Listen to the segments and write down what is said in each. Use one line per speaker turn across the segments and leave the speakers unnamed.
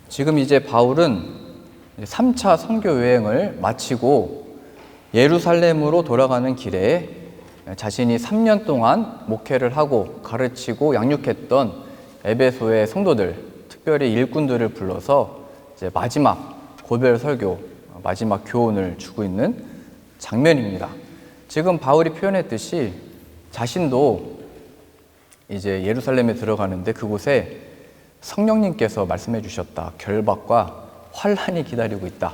지금 이제 바울은 3차 선교 여행을 마치고 예루살렘으로 돌아가는 길에 자신이 3년 동안 목회를 하고 가르치고 양육했던 에베소의 성도들, 특별히 일꾼들을 불러서 이제 마지막 고별 설교, 마지막 교훈을 주고 있는 장면입니다. 지금 바울이 표현했듯이 자신도 이제 예루살렘에 들어가는데 그곳에 성령님께서 말씀해 주셨다. 결박과 환난이 기다리고 있다.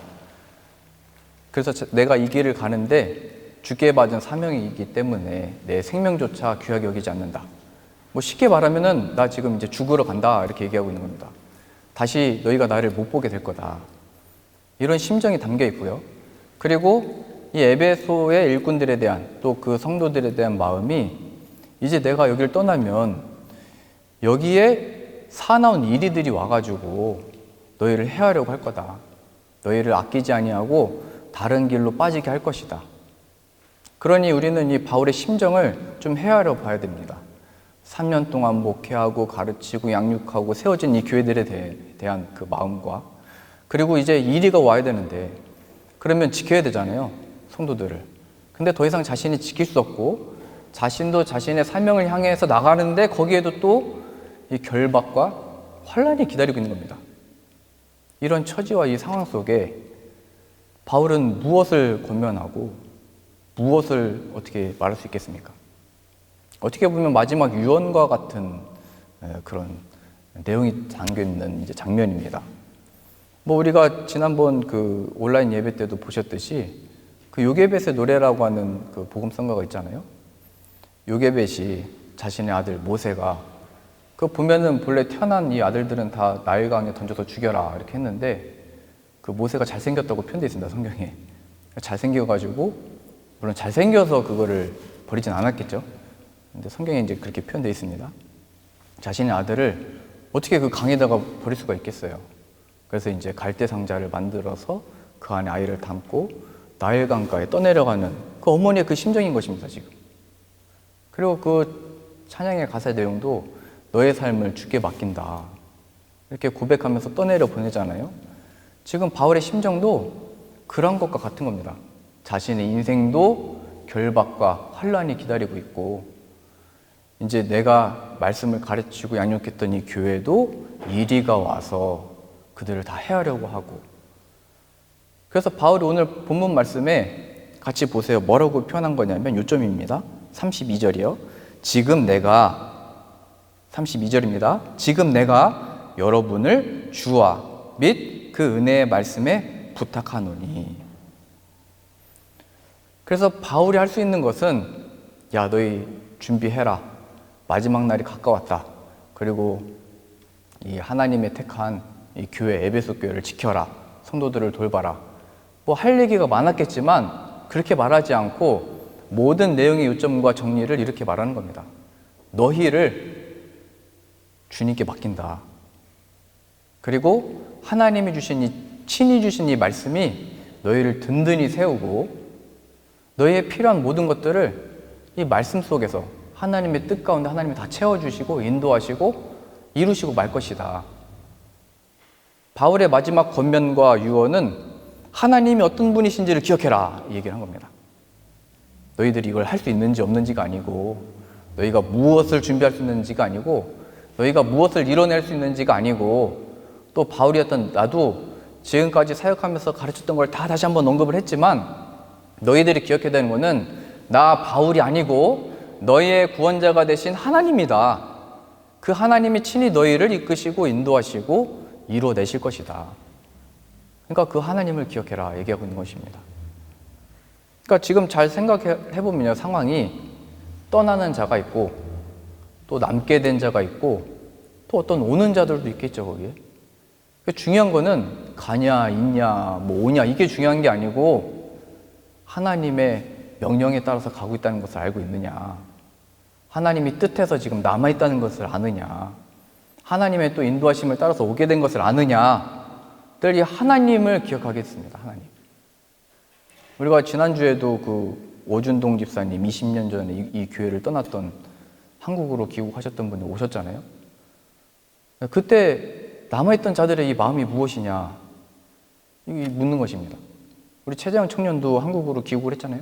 그래서 내가 이 길을 가는데 주께 받은 사명이기 때문에 내 생명조차 귀하게 여기지 않는다. 뭐 쉽게 말하면은 나 지금 이제 죽으러 간다 이렇게 얘기하고 있는 겁니다. 다시 너희가 나를 못 보게 될 거다. 이런 심정이 담겨 있고요. 그리고 이 에베소의 일꾼들에 대한 또 그 성도들에 대한 마음이 이제 내가 여기를 떠나면 여기에 사나운 이리들이 와가지고 너희를 해하려고 할 거다. 너희를 아끼지 아니하고 다른 길로 빠지게 할 것이다. 그러니 우리는 이 바울의 심정을 좀 헤아려 봐야 됩니다. 3년 동안 목회하고 가르치고 양육하고 세워진 이 교회들에 대한 그 마음과 그리고 이제 이리가 와야 되는데 그러면 지켜야 되잖아요. 성도들을. 근데 더 이상 자신이 지킬 수 없고 자신도 자신의 사명을 향해서 나가는데 거기에도 또 이 결박과 환난이 기다리고 있는 겁니다. 이런 처지와 이 상황 속에 바울은 무엇을 권면하고 무엇을 어떻게 말할 수 있겠습니까? 어떻게 보면 마지막 유언과 같은 그런 내용이 담겨있는 이제 장면입니다. 뭐 우리가 지난번 그 온라인 예배 때도 보셨듯이 그 요게벳의 노래라고 하는 그 복음성가가 있잖아요. 요게벳이 자신의 아들 모세가 그 보면은 본래 태어난 이 아들들은 다 나일강에 던져서 죽여라 이렇게 했는데 그 모세가 잘생겼다고 표현되어 있습니다. 성경에. 잘생겨가지고 물론 잘생겨서 그거를 버리진 않았겠죠. 근데 성경에 이제 그렇게 표현되어 있습니다. 자신의 아들을 어떻게 그 강에다가 버릴 수가 있겠어요. 그래서 이제 갈대 상자를 만들어서 그 안에 아이를 담고 나일강가에 떠내려가는 그 어머니의 그 심정인 것입니다. 지금. 그리고 그 찬양의 가사 내용도 너의 삶을 주께 맡긴다 이렇게 고백하면서 떠내려 보내잖아요. 지금 바울의 심정도 그런 것과 같은 겁니다. 자신의 인생도 결박과 환난이 기다리고 있고 이제 내가 말씀을 가르치고 양육했던 이 교회도 이리가 와서 그들을 다 해하려고 하고 그래서 바울이 오늘 본문 말씀에 같이 보세요. 뭐라고 표현한 거냐면 요점입니다. 32절이요. 지금 내가 32절입니다. 지금 내가 여러분을 주와 및 그 은혜의 말씀에 부탁하노니. 그래서 바울이 할 수 있는 것은 야 너희 준비해라. 마지막 날이 가까웠다. 그리고 이 하나님의 택한 이 교회 에베소 교회를 지켜라. 성도들을 돌봐라. 뭐 할 얘기가 많았겠지만 그렇게 말하지 않고 모든 내용의 요점과 정리를 이렇게 말하는 겁니다. 너희를 주님께 맡긴다. 그리고 하나님이 주신 친히 주신 이 말씀이 너희를 든든히 세우고 너희의 필요한 모든 것들을 이 말씀 속에서 하나님의 뜻 가운데 하나님이 다 채워주시고 인도하시고 이루시고 말 것이다. 바울의 마지막 권면과 유언은 하나님이 어떤 분이신지를 기억해라 이 얘기를 한 겁니다. 너희들이 이걸 할 수 있는지 없는지가 아니고 너희가 무엇을 준비할 수 있는지가 아니고 너희가 무엇을 이뤄낼 수 있는지가 아니고 또 바울이었던 나도 지금까지 사역하면서 가르쳤던 걸 다 다시 한번 언급을 했지만 너희들이 기억해야 되는 것은 나 바울이 아니고 너희의 구원자가 되신 하나님이다. 그 하나님이 친히 너희를 이끄시고 인도하시고 이뤄내실 것이다. 그러니까 그 하나님을 기억해라 얘기하고 있는 것입니다. 그러니까 지금 잘 생각해보면요. 상황이 떠나는 자가 있고 또 남게 된 자가 있고 또 어떤 오는 자들도 있겠죠. 거기에. 중요한 거는 가냐 있냐 뭐 오냐 이게 중요한 게 아니고 하나님의 명령에 따라서 가고 있다는 것을 알고 있느냐, 하나님이 뜻해서 지금 남아있다는 것을 아느냐, 하나님의 또 인도하심을 따라서 오게 된 것을 아느냐 늘 이 하나님을 기억하겠습니다. 하나님. 우리가 지난주에도 그 오준동 집사님 20년 전에 이 교회를 떠났던 한국으로 귀국하셨던 분이 오셨잖아요. 그때 남아있던 자들의 이 마음이 무엇이냐? 이게 묻는 것입니다. 우리 최재형 청년도 한국으로 귀국을 했잖아요.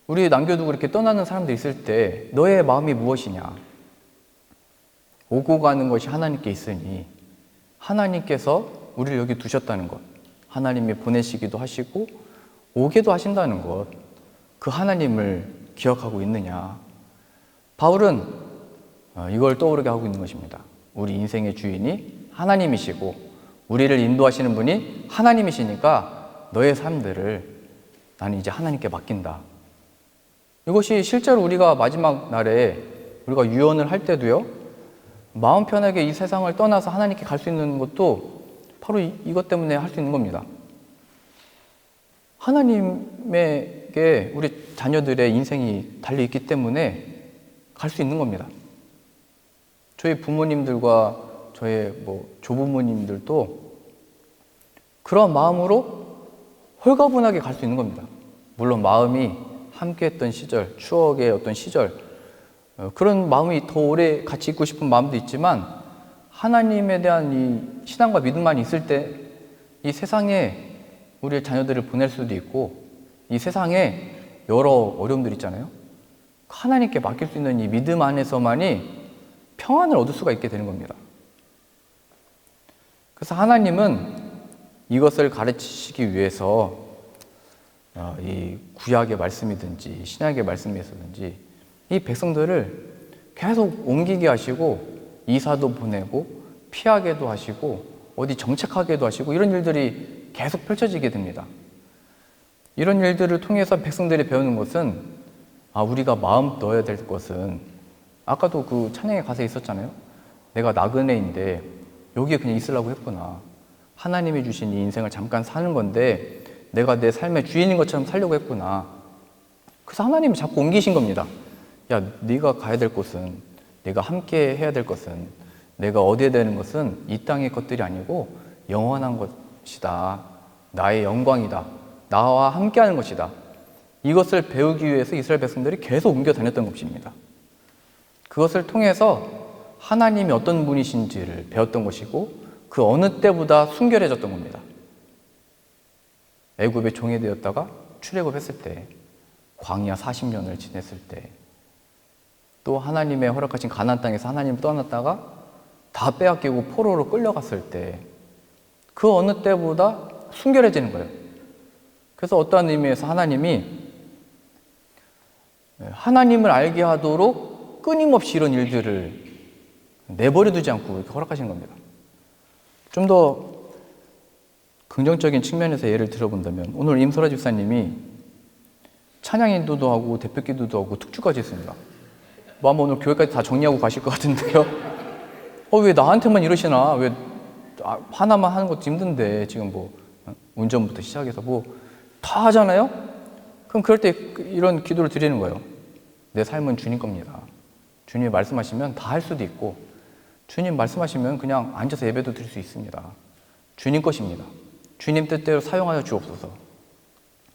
우리 남겨두고 이렇게 떠나는 사람들 있을 때 너의 마음이 무엇이냐? 오고 가는 것이 하나님께 있으니 하나님께서 우리를 여기 두셨다는 것, 하나님이 보내시기도 하시고 오게도 하신다는 것, 그 하나님을 기억하고 있느냐? 바울은 이걸 떠오르게 하고 있는 것입니다. 우리 인생의 주인이 하나님이시고 우리를 인도하시는 분이 하나님이시니까 너의 삶들을 나는 이제 하나님께 맡긴다. 이것이 실제로 우리가 마지막 날에 우리가 유언을 할 때도요, 마음 편하게 이 세상을 떠나서 하나님께 갈 수 있는 것도 바로 이것 때문에 할 수 있는 겁니다. 하나님에게 우리 자녀들의 인생이 달려있기 때문에 갈 수 있는 겁니다. 저희 부모님들과 저의 조부모님들도 그런 마음으로 홀가분하게 갈 수 있는 겁니다. 물론 마음이 함께했던 시절, 추억의 어떤 시절, 그런 마음이 더 오래 같이 있고 싶은 마음도 있지만 하나님에 대한 이 신앙과 믿음만 있을 때 이 세상에 우리의 자녀들을 보낼 수도 있고 이 세상에 여러 어려움들 있잖아요. 하나님께 맡길 수 있는 이 믿음 안에서만이 평안을 얻을 수가 있게 되는 겁니다. 그래서 하나님은 이것을 가르치시기 위해서 이 구약의 말씀이든지 신약의 말씀에서든지 이 백성들을 계속 옮기게 하시고 이사도 보내고 피하게도 하시고 어디 정착하게도 하시고 이런 일들이 계속 펼쳐지게 됩니다. 이런 일들을 통해서 백성들이 배우는 것은 우리가 마음 넣어야 될 것은 아까도 그 찬양의 가사에 있었잖아요. 내가 나그네인데 여기에 그냥 있으려고 했구나. 하나님이 주신 이 인생을 잠깐 사는 건데 내가 내 삶의 주인인 것처럼 살려고 했구나. 그래서 하나님이 자꾸 옮기신 겁니다. 야, 네가 가야 될 곳은, 네가 함께 해야 될 것은, 내가 얻어야 되는 것은 이 땅의 것들이 아니고 영원한 것이다. 나의 영광이다. 나와 함께하는 것이다. 이것을 배우기 위해서 이스라엘 백성들이 계속 옮겨 다녔던 것입니다. 그것을 통해서 하나님이 어떤 분이신지를 배웠던 것이고 그 어느 때보다 순결해졌던 겁니다. 애굽의 종이 되었다가 출애굽했을 때, 광야 40년을 지냈을 때, 또 하나님의 허락하신 가나안 땅에서 하나님을 떠났다가 다 빼앗기고 포로로 끌려갔을 때, 그 어느 때보다 순결해지는 거예요. 그래서 어떠한 의미에서 하나님을 알게 하도록 끊임없이 이런 일들을 내버려 두지 않고 이렇게 허락하시는 겁니다. 좀 더 긍정적인 측면에서 예를 들어본다면 오늘 임설아 집사님이 찬양 인도도 하고 대표 기도도 하고 특주까지 했습니다. 아마 오늘 교회까지 다 정리하고 가실 것 같은데요. 왜 나한테만 이러시나? 왜 하나만 하는 것도 힘든데 지금 운전부터 시작해서 다 하잖아요? 그럼 그럴 때 이런 기도를 드리는 거예요. 내 삶은 주님 겁니다. 주님이 말씀하시면 다 할 수도 있고 주님 말씀하시면 그냥 앉아서 예배도 드릴 수 있습니다. 주님 것입니다. 주님 뜻대로 사용하여 주옵소서.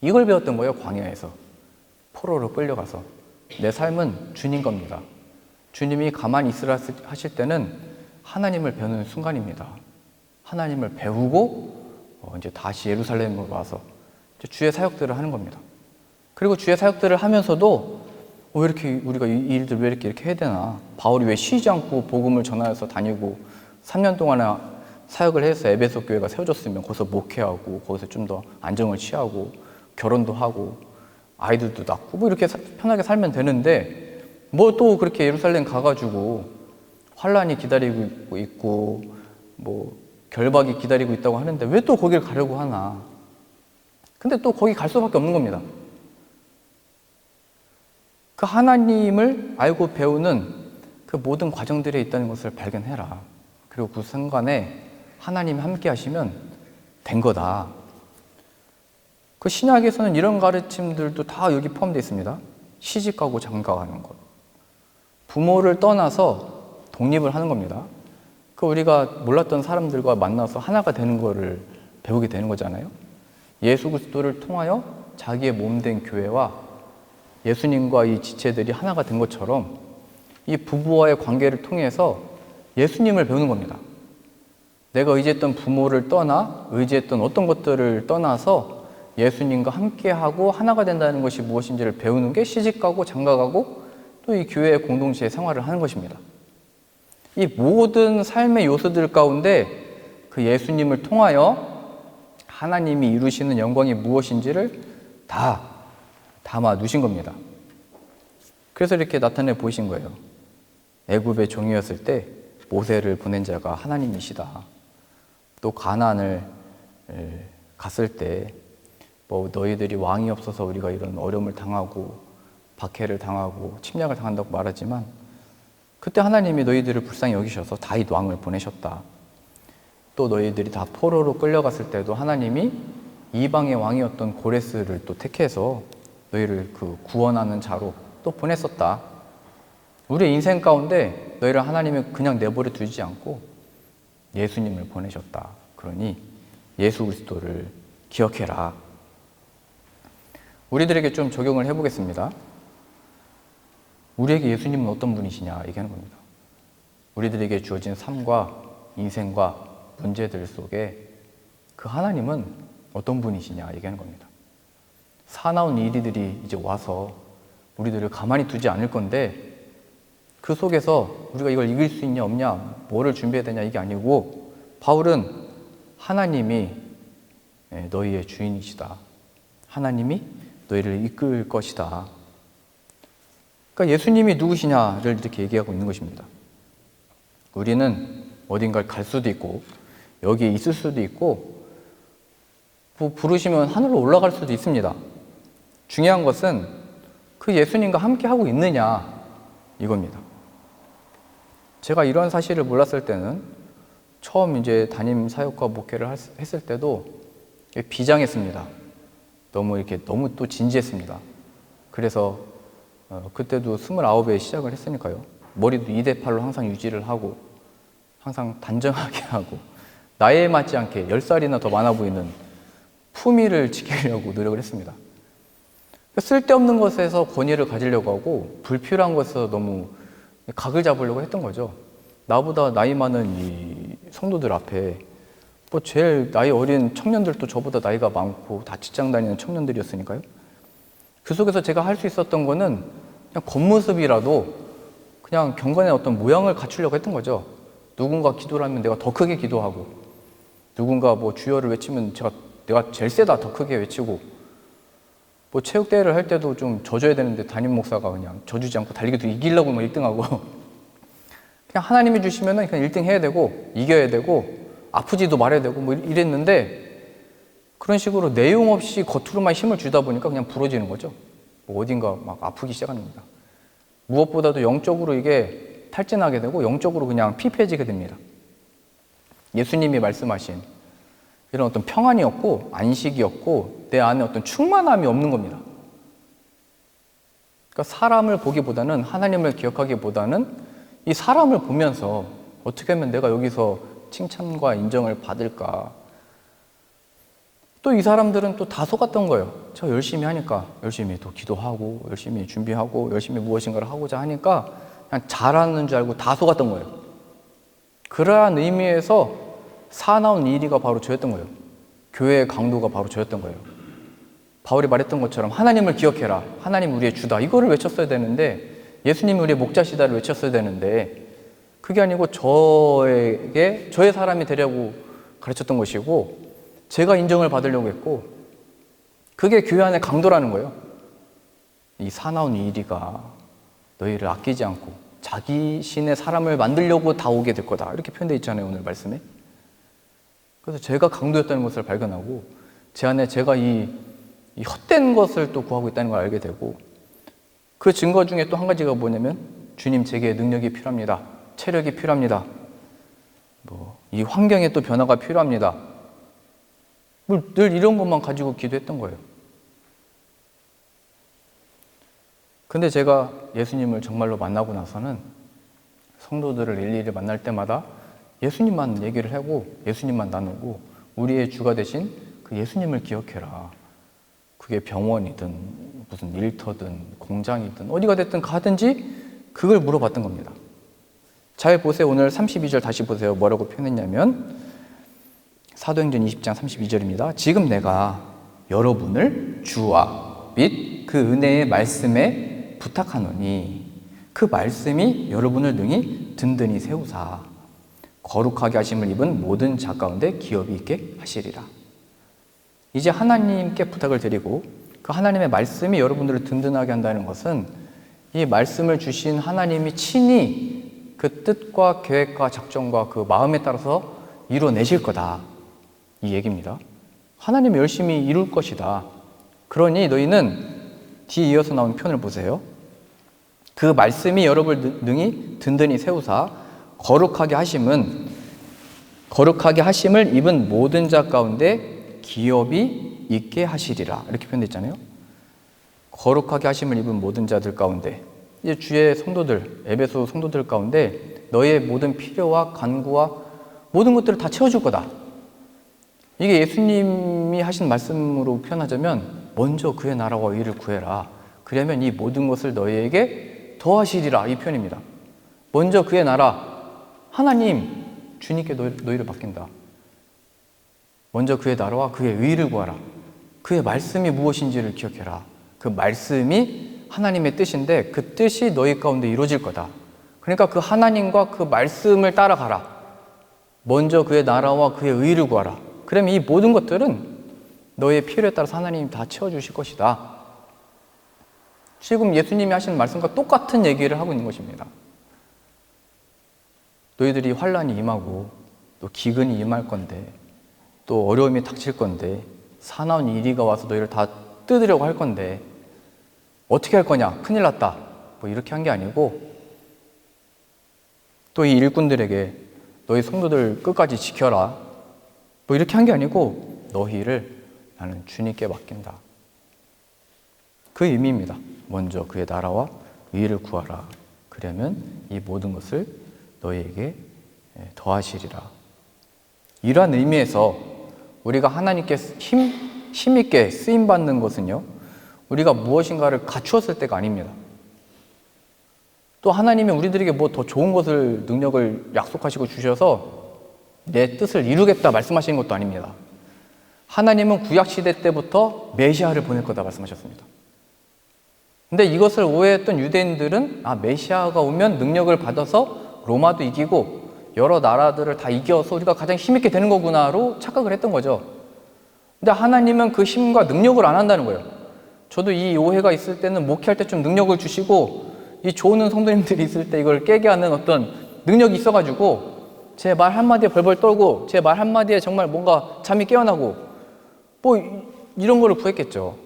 이걸 배웠던 거예요. 광야에서 포로로 끌려가서 내 삶은 주님 겁니다. 주님이 가만히 있으라 하실 때는 하나님을 배우는 순간입니다. 하나님을 배우고 이제 다시 예루살렘으로 와서 이제 주의 사역들을 하는 겁니다. 그리고 주의 사역들을 하면서도 왜 이렇게 우리가 이 일들 왜 이렇게 해야 되나? 바울이 왜 쉬지 않고 복음을 전하여서 다니고 3년 동안이나 사역을 해서 에베소 교회가 세워졌으면 거기서 목회하고 거기서 좀 더 안정을 취하고 결혼도 하고 아이들도 낳고 이렇게 편하게 살면 되는데 또 그렇게 예루살렘 가가지고 환란이 기다리고 있고 결박이 기다리고 있다고 하는데 왜 또 거길 가려고 하나? 근데 또 거기 갈 수밖에 없는 겁니다. 그 하나님을 알고 배우는 그 모든 과정들에 있다는 것을 발견해라. 그리고 그 순간에 하나님이 함께 하시면 된 거다. 그 신약에서는 이런 가르침들도 다 여기 포함되어 있습니다. 시집가고 장가가는 것. 부모를 떠나서 독립을 하는 겁니다. 그 우리가 몰랐던 사람들과 만나서 하나가 되는 거를 배우게 되는 거잖아요. 예수 그리스도를 통하여 자기의 몸된 교회와 예수님과 이 지체들이 하나가 된 것처럼 이 부부와의 관계를 통해서 예수님을 배우는 겁니다. 내가 의지했던 부모를 떠나 의지했던 어떤 것들을 떠나서 예수님과 함께하고 하나가 된다는 것이 무엇인지를 배우는 게 시집가고 장가가고 또 이 교회 공동체의 생활을 하는 것입니다. 이 모든 삶의 요소들 가운데 그 예수님을 통하여 하나님이 이루시는 영광이 무엇인지를 다 담아 두신 겁니다. 그래서 이렇게 나타내 보이신 거예요. 애굽의 종이었을 때 모세를 보낸 자가 하나님이시다. 또 가나안을 갔을 때 뭐 너희들이 왕이 없어서 우리가 이런 어려움을 당하고 박해를 당하고 침략을 당한다고 말하지만 그때 하나님이 너희들을 불쌍히 여기셔서 다윗 왕을 보내셨다. 또 너희들이 다 포로로 끌려갔을 때도 하나님이 이방의 왕이었던 고레스를 또 택해서 너희를 그 구원하는 자로 또 보냈었다. 우리의 인생 가운데 너희를 하나님이 그냥 내버려 두지 않고 예수님을 보내셨다. 그러니 예수 그리스도를 기억해라. 우리들에게 좀 적용을 해보겠습니다. 우리에게 예수님은 어떤 분이시냐 얘기하는 겁니다. 우리들에게 주어진 삶과 인생과 문제들 속에 그 하나님은 어떤 분이시냐 얘기하는 겁니다. 사나운 일들이 이제 와서 우리들을 가만히 두지 않을 건데 그 속에서 우리가 이걸 이길 수 있냐 없냐 뭐를 준비해야 되냐 이게 아니고 바울은 하나님이 너희의 주인이시다. 하나님이 너희를 이끌 것이다. 그러니까 예수님이 누구시냐를 이렇게 얘기하고 있는 것입니다. 우리는 어딘가를 갈 수도 있고 여기에 있을 수도 있고 뭐 부르시면 하늘로 올라갈 수도 있습니다. 중요한 것은 그 예수님과 함께 하고 있느냐 이겁니다. 제가 이런 사실을 몰랐을 때는 처음 이제 담임 사역과 목회를 했을 때도 비장했습니다. 너무 또 진지했습니다. 그래서 그때도 29에 시작을 했으니까요. 머리도 2대8로 항상 유지를 하고 항상 단정하게 하고 나이에 맞지 않게 10살이나 더 많아 보이는 품위를 지키려고 노력을 했습니다. 쓸데없는 것에서 권위를 가지려고 하고 불필요한 것에서 너무 각을 잡으려고 했던 거죠. 나보다 나이 많은 이 성도들 앞에 뭐 제일 나이 어린 청년들도 저보다 나이가 많고 다 직장 다니는 청년들이었으니까요. 그 속에서 제가 할 수 있었던 거는 그냥 겉모습이라도 그냥 경건의 어떤 모양을 갖추려고 했던 거죠. 누군가 기도를 하면 내가 더 크게 기도하고 누군가 뭐 주여를 외치면 내가 제일 세다 더 크게 외치고 뭐 체육대회를 할 때도 좀 져줘야 되는데 담임 목사가 그냥 져주지 않고 달리기도 이기려고 뭐 1등하고 그냥 하나님이 주시면은 그냥 1등 해야 되고 이겨야 되고 아프지도 말아야 되고 뭐 이랬는데 그런 식으로 내용 없이 겉으로만 힘을 주다 보니까 그냥 부러지는 거죠. 뭐 어딘가 막 아프기 시작합니다. 무엇보다도 영적으로 이게 탈진하게 되고 영적으로 그냥 피폐해지게 됩니다. 예수님이 말씀하신 이런 어떤 평안이 없고 안식이 없고 내 안에 어떤 충만함이 없는 겁니다. 그러니까 사람을 보기보다는 하나님을 기억하기보다는 이 사람을 보면서 어떻게 하면 내가 여기서 칭찬과 인정을 받을까. 또 이 사람들은 또 다 속았던 거예요. 저 열심히 하니까 열심히 또 기도하고 열심히 준비하고 열심히 무엇인가를 하고자 하니까 그냥 잘하는 줄 알고 다 속았던 거예요. 그러한 의미에서 사나운 일이가 바로 저였던 거예요. 교회의 강도가 바로 저였던 거예요. 바울이 말했던 것처럼 하나님을 기억해라. 하나님 우리의 주다. 이거를 외쳤어야 되는데 예수님이 우리의 목자시다를 외쳤어야 되는데 그게 아니고 저에게 저의 사람이 되려고 가르쳤던 것이고 제가 인정을 받으려고 했고 그게 교회 안의 강도라는 거예요. 이 사나운 이리가 너희를 아끼지 않고 자기 신의 사람을 만들려고 다 오게 될 거다. 이렇게 표현되어 있잖아요. 오늘 말씀에. 그래서 제가 강도였다는 것을 발견하고 제 안에 제가 이 헛된 것을 또 구하고 있다는 걸 알게 되고 그 증거 중에 또 한 가지가 뭐냐면 주님 제게 능력이 필요합니다. 체력이 필요합니다. 이 환경에 또 변화가 필요합니다. 늘 이런 것만 가지고 기도했던 거예요. 근데 제가 예수님을 정말로 만나고 나서는 성도들을 일일이 만날 때마다 예수님만 얘기를 하고 예수님만 나누고 우리의 주가 되신 그 예수님을 기억해라. 그게 병원이든 무슨 일터든 공장이든 어디가 됐든 가든지 그걸 물어봤던 겁니다. 잘 보세요. 오늘 32절 다시 보세요. 뭐라고 표현했냐면 사도행전 20장 32절입니다. 지금 내가 여러분을 주와 및 그 은혜의 말씀에 부탁하노니 그 말씀이 여러분을 능히 든든히 세우사 거룩하게 하심을 입은 모든 자 가운데 기업이 있게 하시리라. 이제 하나님께 부탁을 드리고 그 하나님의 말씀이 여러분들을 든든하게 한다는 것은 이 말씀을 주신 하나님이 친히 그 뜻과 계획과 작정과 그 마음에 따라서 이루어내실 거다, 이 얘기입니다. 하나님이 열심히 이룰 것이다. 그러니 너희는 뒤에 이어서 나온 표현을 보세요. 그 말씀이 여러분을 능히 든든히 세우사 거룩하게 하심을 입은 모든 자 가운데 기업이 있게 하시리라. 이렇게 표현되어 있잖아요. 거룩하게 하심을 입은 모든 자들 가운데, 이제 주의 성도들, 에베소 성도들 가운데 너의 모든 필요와 간구와 모든 것들을 다 채워줄 거다. 이게 예수님이 하신 말씀으로 표현하자면 먼저 그의 나라와 의를 구해라. 그러면 이 모든 것을 너희에게 더하시리라, 이 표현입니다. 먼저 그의 나라, 하나님, 주님께 너희를 맡긴다. 먼저 그의 나라와 그의 의를 구하라. 그의 말씀이 무엇인지를 기억해라. 그 말씀이 하나님의 뜻인데 그 뜻이 너희 가운데 이루어질 거다. 그러니까 그 하나님과 그 말씀을 따라가라. 먼저 그의 나라와 그의 의를 구하라. 그러면 이 모든 것들은 너의 필요에 따라서 하나님이 다 채워주실 것이다. 지금 예수님이 하시는 말씀과 똑같은 얘기를 하고 있는 것입니다. 너희들이 환난이 임하고 또 기근이 임할 건데 또 어려움이 닥칠 건데 사나운 이리가 와서 너희를 다 뜯으려고 할 건데 어떻게 할 거냐? 큰일 났다. 뭐 이렇게 한 게 아니고 또 이 일꾼들에게 너희 성도들 끝까지 지켜라. 뭐 이렇게 한 게 아니고 너희를 나는 주님께 맡긴다. 그 의미입니다. 먼저 그의 나라와 의를 구하라. 그러면 이 모든 것을 너희에게 더하시리라. 이러한 의미에서 우리가 하나님께 힘있게 쓰임받는 것은요, 우리가 무엇인가를 갖추었을 때가 아닙니다. 또 하나님이 우리들에게 뭐 더 좋은 것을, 능력을 약속하시고 주셔서 내 뜻을 이루겠다 말씀하시는 것도 아닙니다. 하나님은 구약시대 때부터 메시아를 보낼 거다 말씀하셨습니다. 근데 이것을 오해했던 유대인들은 메시아가 오면 능력을 받아서 로마도 이기고 여러 나라들을 다 이겨서 우리가 가장 힘있게 되는 거구나로 착각을 했던 거죠. 근데 하나님은 그 힘과 능력을 안 한다는 거예요. 저도 이 오해가 있을 때는 목회할 때 좀 능력을 주시고 이 좋은 성도님들이 있을 때 이걸 깨게 하는 어떤 능력이 있어가지고 제 말 한마디에 벌벌 떨고 제 말 한마디에 정말 뭔가 잠이 깨어나고 뭐 이런 거를 구했겠죠.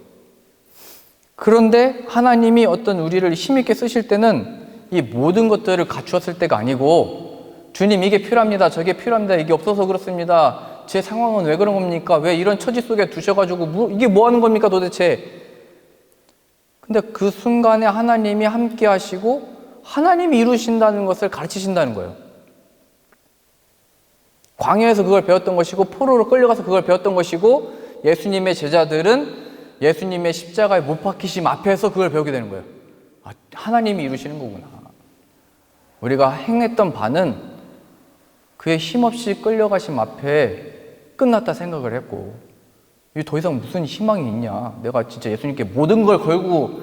그런데 하나님이 어떤 우리를 힘있게 쓰실 때는 이 모든 것들을 갖추었을 때가 아니고 주님 이게 필요합니다. 저게 필요합니다. 이게 없어서 그렇습니다. 제 상황은 왜 그런 겁니까? 왜 이런 처지 속에 두셔가지고 이게 뭐 하는 겁니까 도대체? 근데 그 순간에 하나님이 함께 하시고 하나님이 이루신다는 것을 가르치신다는 거예요. 광야에서 그걸 배웠던 것이고 포로로 끌려가서 그걸 배웠던 것이고 예수님의 제자들은 예수님의 십자가의 못 박히심 앞에서 그걸 배우게 되는 거예요. 하나님이 이루시는 거구나. 우리가 행했던 바는 그의 힘없이 끌려가심 앞에 끝났다 생각을 했고 더 이상 무슨 희망이 있냐. 내가 진짜 예수님께 모든 걸 걸고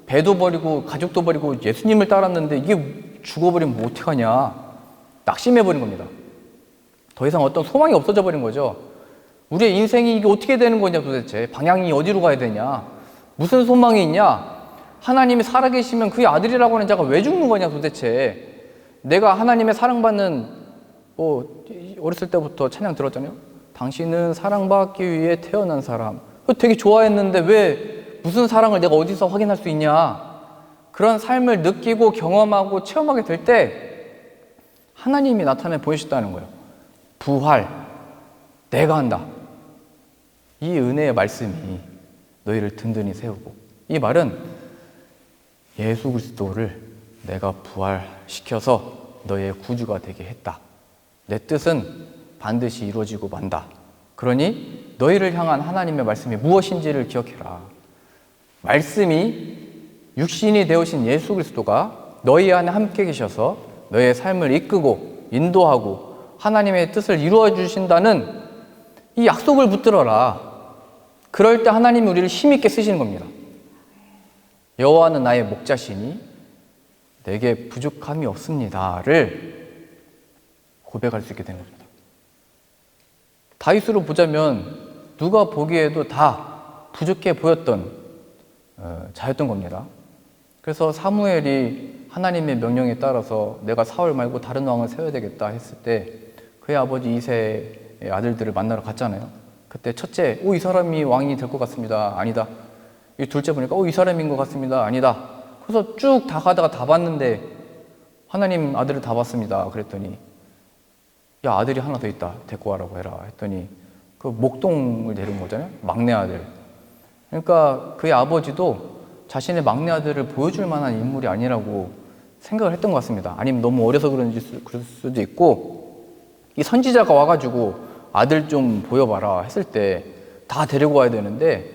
배도 버리고 가족도 버리고 예수님을 따랐는데 이게 죽어버리면 뭐 어떡하냐. 낙심해버린 겁니다. 더 이상 어떤 소망이 없어져 버린 거죠. 우리의 인생이 이게 어떻게 되는 거냐 도대체. 방향이 어디로 가야 되냐. 무슨 소망이 있냐. 하나님이 살아계시면 그의 아들이라고 하는 자가 왜 죽는 거냐 도대체. 내가 하나님의 사랑받는 어렸을 때부터 찬양 들었잖아요. 당신은 사랑받기 위해 태어난 사람. 되게 좋아했는데 왜 무슨 사랑을 내가 어디서 확인할 수 있냐. 그런 삶을 느끼고 경험하고 체험하게 될 때 하나님이 나타내 보이셨다는 거예요. 부활, 내가 한다. 이 은혜의 말씀이 너희를 든든히 세우고, 이 말은 예수 그리스도를 내가 부활시켜서 너희의 구주가 되게 했다. 내 뜻은 반드시 이루어지고 만다. 그러니 너희를 향한 하나님의 말씀이 무엇인지를 기억해라. 말씀이 육신이 되어신 예수 그리스도가 너희 안에 함께 계셔서 너희의 삶을 이끌고 인도하고 하나님의 뜻을 이루어 주신다는 이 약속을 붙들어라. 그럴 때 하나님이 우리를 힘있게 쓰시는 겁니다. 여호와는 나의 목자시니 내게 부족함이 없습니다를 고백할 수 있게 되는 겁니다. 다윗으로 보자면 누가 보기에도 다 부족해 보였던 자였던 겁니다. 그래서 사무엘이 하나님의 명령에 따라서 내가 사울 말고 다른 왕을 세워야 되겠다 했을 때 그의 아버지 이새의 아들들을 만나러 갔잖아요. 그때 첫째, 이 사람이 왕이 될 것 같습니다. 아니다. 이 둘째 보니까 이 사람인 것 같습니다. 아니다. 그래서 쭉 다 가다가 다 봤는데 하나님 아들을 다 봤습니다. 그랬더니 야, 아들이 하나 더 있다. 데리고 와라고 해라. 했더니 그 목동을 데려온 거잖아요. 막내 아들. 그러니까 그의 아버지도 자신의 막내 아들을 보여줄 만한 인물이 아니라고 생각을 했던 것 같습니다. 아니면 너무 어려서 그럴 수도 있고, 이 선지자가 와가지고 아들 좀 보여봐라 했을 때 다 데리고 와야 되는데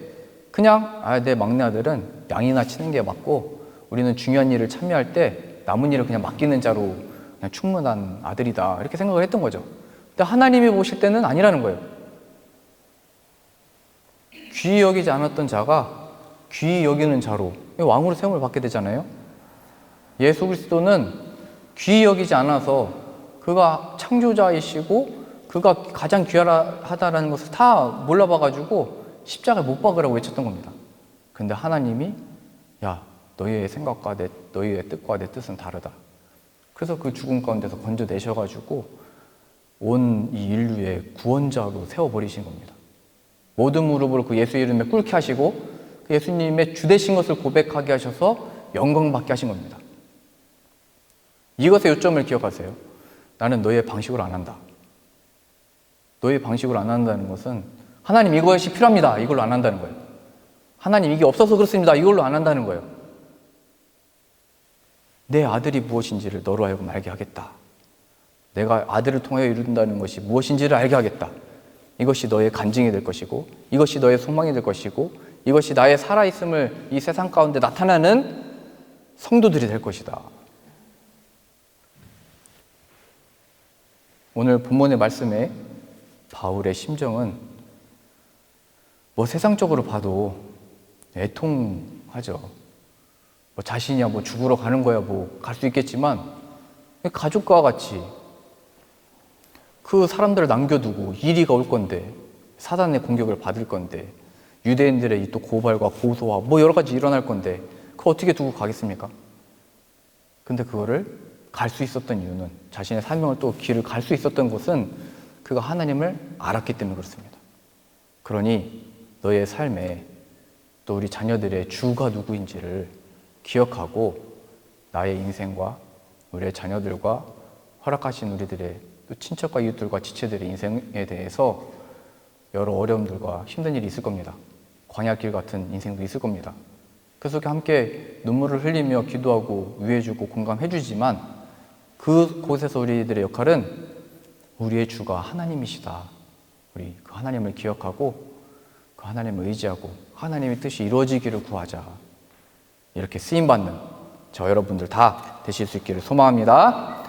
그냥 내 막내 아들은 양이나 치는 게 맞고 우리는 중요한 일을 참여할 때 남은 일을 그냥 맡기는 자로 그냥 충분한 아들이다 이렇게 생각을 했던 거죠. 근데 하나님이 보실 때는 아니라는 거예요. 귀히 여기지 않았던 자가 귀히 여기는 자로 왕으로 세움을 받게 되잖아요. 예수 그리스도는 귀히 여기지 않아서 그가 창조자이시고 그가 가장 귀하다라는 것을 다 몰라봐가지고 십자가에 못 박으라고 외쳤던 겁니다. 근데 하나님이 야, 너희의 생각과 너희의 뜻과 내 뜻은 다르다. 그래서 그 죽음 가운데서 건져내셔가지고 온 이 인류의 구원자로 세워버리신 겁니다. 모든 무릎으로 그 예수 이름에 꿇게 하시고 그 예수님의 주 되신 것을 고백하게 하셔서 영광받게 하신 겁니다. 이것의 요점을 기억하세요. 나는 너희의 방식으로 안 한다. 너희의 방식으로 안 한다는 것은 하나님 이것이 필요합니다. 이걸로 안 한다는 거예요. 하나님 이게 없어서 그렇습니다. 이걸로 안 한다는 거예요. 내 아들이 무엇인지를 너로 하여금 알게 하겠다. 내가 아들을 통하여 이룬다는 것이 무엇인지를 알게 하겠다. 이것이 너의 간증이 될 것이고 이것이 너의 소망이 될 것이고 이것이 나의 살아있음을 이 세상 가운데 나타나는 성도들이 될 것이다. 오늘 본문의 말씀에 바울의 심정은 세상적으로 봐도 애통하죠. 자신이야 죽으러 가는 거야 갈 수 있겠지만 가족과 같이 그 사람들을 남겨두고 이리가 올 건데 사단의 공격을 받을 건데 유대인들의 이 또 고발과 고소와 여러 가지 일어날 건데 그거 어떻게 두고 가겠습니까? 근데 그거를 갈 수 있었던 이유는 자신의 사명을 또 길을 갈 수 있었던 것은 그가 하나님을 알았기 때문에 그렇습니다. 그러니 너의 삶에 또 우리 자녀들의 주가 누구인지를 기억하고 나의 인생과 우리의 자녀들과 허락하신 우리들의 또 친척과 이웃들과 지체들의 인생에 대해서 여러 어려움들과 힘든 일이 있을 겁니다. 광야길 같은 인생도 있을 겁니다. 그 속에 함께 눈물을 흘리며 기도하고 위해주고 공감해주지만 그곳에서 우리들의 역할은 우리의 주가 하나님이시다. 우리 그 하나님을 기억하고 그 하나님을 의지하고 하나님의 뜻이 이루어지기를 구하자. 이렇게 쓰임받는 저 여러분들 다 되실 수 있기를 소망합니다.